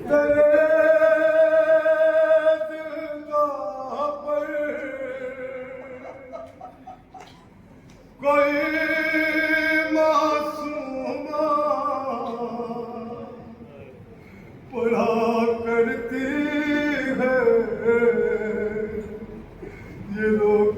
तेरे दिल पर कोई मासूमा पढ़ा करती है ये लोग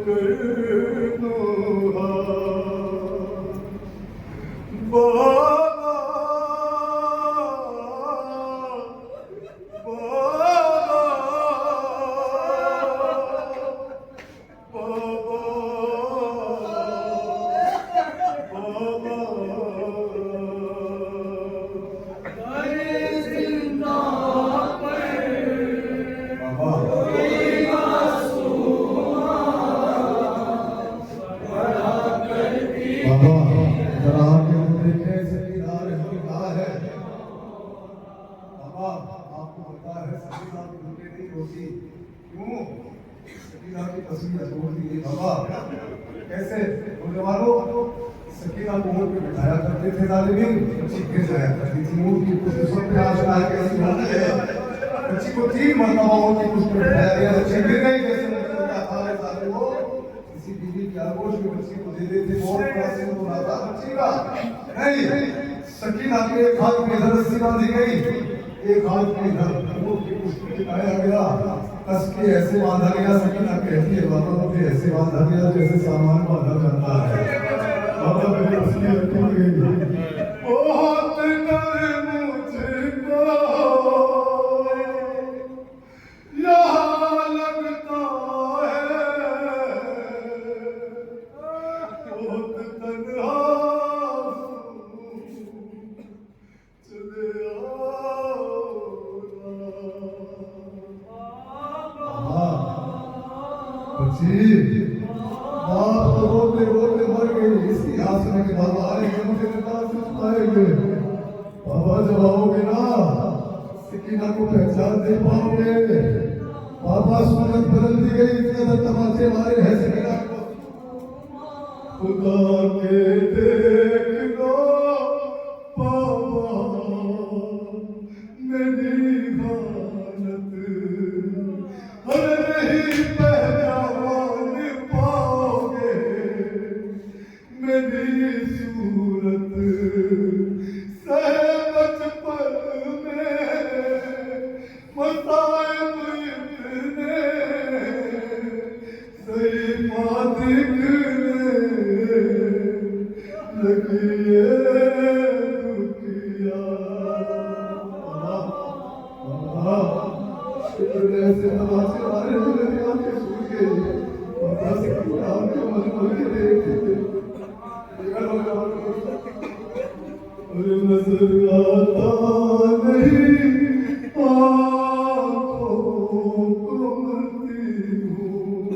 कैसे नौजवानों सकीना को मोड़ पे बिठाया करते थे जालिम चीखें जाया करती थी उनकी कुछ पे आशा है कैसी होती है बच्ची को 3 मरतबा उनकी कुछ पे बिठाया गया बच्ची गिर गई जैसे क्या था जालिम वो किसी बीवी की आगोश में बच्ची को दे देते बहुत बड़ा से तो राजा बच्ची का नहीं सकीना के एक हाथ में इधर रस्सी बांधी गई एक हाथ में इधर मोड़ के कुछ पे बिठाया गया कस के ऐसे बांधा गया सकीना कहती है बाबा मुझे ऐसे बांधा गया जैसे सामान बांधा जाता है बाबा मेरी असलियत टूट गई बहुत डर मुझको यहाँ लगता है बहुत तन्हा चले बाप तो रोते रोते मर गई इसकी आसने के बाबा आएंगे मुझे निकाल से चुकाएंगे बाबा जब आओगे ना सकीना को पहचान दे पाओगे बाबा सूरत बदल दी गई इतने ज्यादा तमाचे मारे हैं सकीना को खुदा के देख लो बाबा मेरी हालत हर नहीं मेरी सूरत से बचपन में मसाइब इतने सही दिखने लगी दुखिया ऐसे नवासे मारे मेरी आंखें सूख गई बाबा से आंखें मल के देखते नजर आता नहीं आँखों को मरती हूँ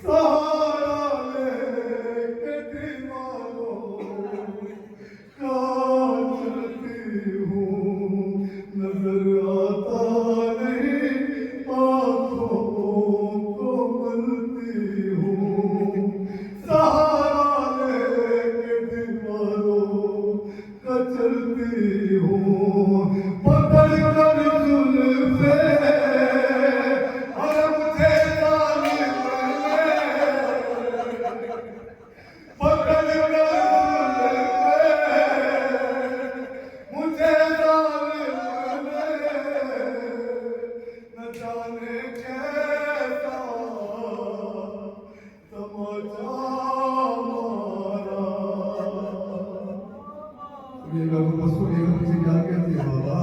सहारा लेके दीवारों का चलती हूँ नजर आता नहीं आँखों को मरती हूँ सहारा चलती हूँ पकड़ कर जुल्फे और मुझे जालिम पकड़ कर जुल्फे मुझे जालिम न जाने कैसा तमाचा मुझे क्या कहती है बाबा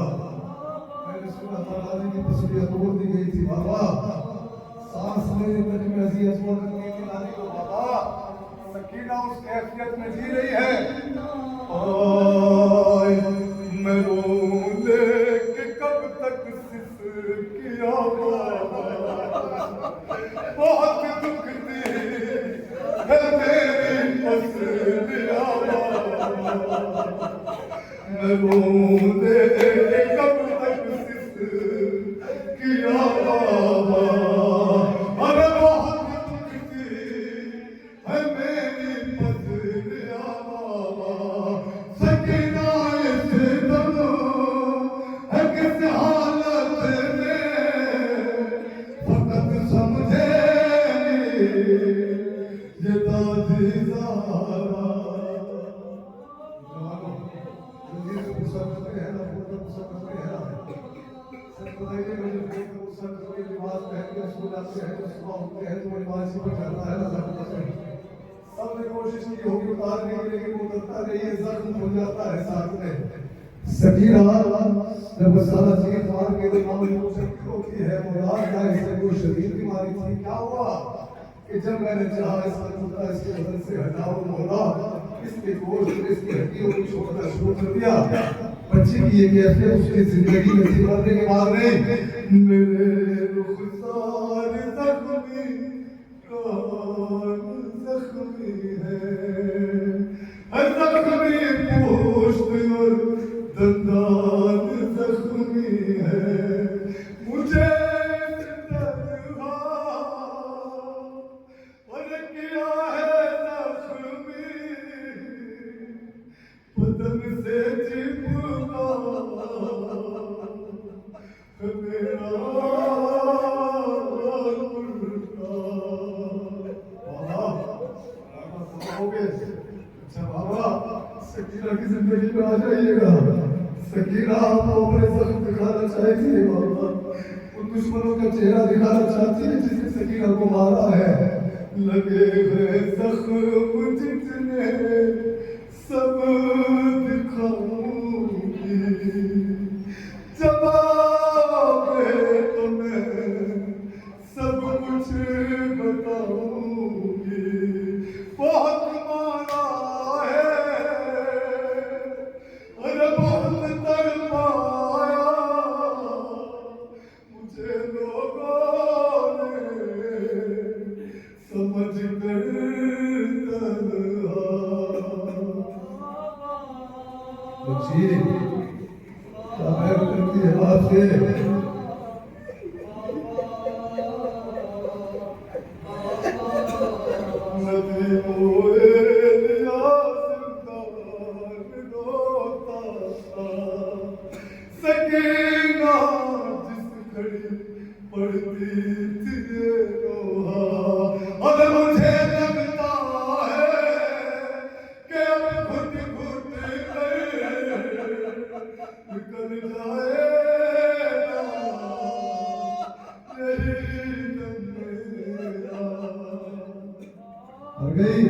मैंने सुना था की तस्वीर तोड़ दी गई थी बाबा सांस लेने तक में अजीज को करने की नानी को बाबा सकीना उस कैफियत में जी रही है ओए मैं रोने के कब तक सिसकिया बाबा बहुत दुख दी है मेरी पसलिया बाबा मैं रोने कब तक किया बाबा अरे बहुत दुखती है मेरी पसलिया बाबा सकीना इस दम है किस हाल आते हैं तो सुबह उठते हैं तो बदमाशी पर करता है ना सबने कोशिश की होगी उतारने की लेकिन वो उतरता नहीं है, जख्म हो जाता है साथ में। सकीरा जब सारा चीज मार के दिमाग में शक्ति होती है मुराद का इसे कोई शरीर बीमारी थी, क्या हुआ कि जब मैंने चाहा इसका टुकड़ा इसके बदन से हटाओ मौला, इसके गोश्त इसकी हड्डियों को छोड़ना शुरू कर दिया। बच्चे की ये कैफियत उसकी जिंदगी में थी, मरने के बाद नहीं। मेरे रुखसार जख्मी कान जख्मी है जख्मी पोश्त और दंदान जख्मी है, मुझे तन्हा और किया है जख्मी, बदन से चिपका मेरा सकीरा की जिंदगी में आ जाइएगा। सकीरा आपको अपने जख्म दिखाना चाहती है बाबा, उन दुश्मनों का चेहरा दिखाना चाहती है जिसने सकीरा को मारा है। लगे हुए जख्म जितने सब दिखाऊंगी, जवाब है तो मैं सब कुछ बताऊंगी। बहुत मारा बहुत तड़पाया मुझे लोगों ने समझ कर बच्ची क्या बैर करती है बात से। नदी मोए सकीना जिस घड़ी पड़ती थी रोहा, और मुझे लगता है कि अब घुट घुट कर निकल जाएगा यही दम मेरा। आ गई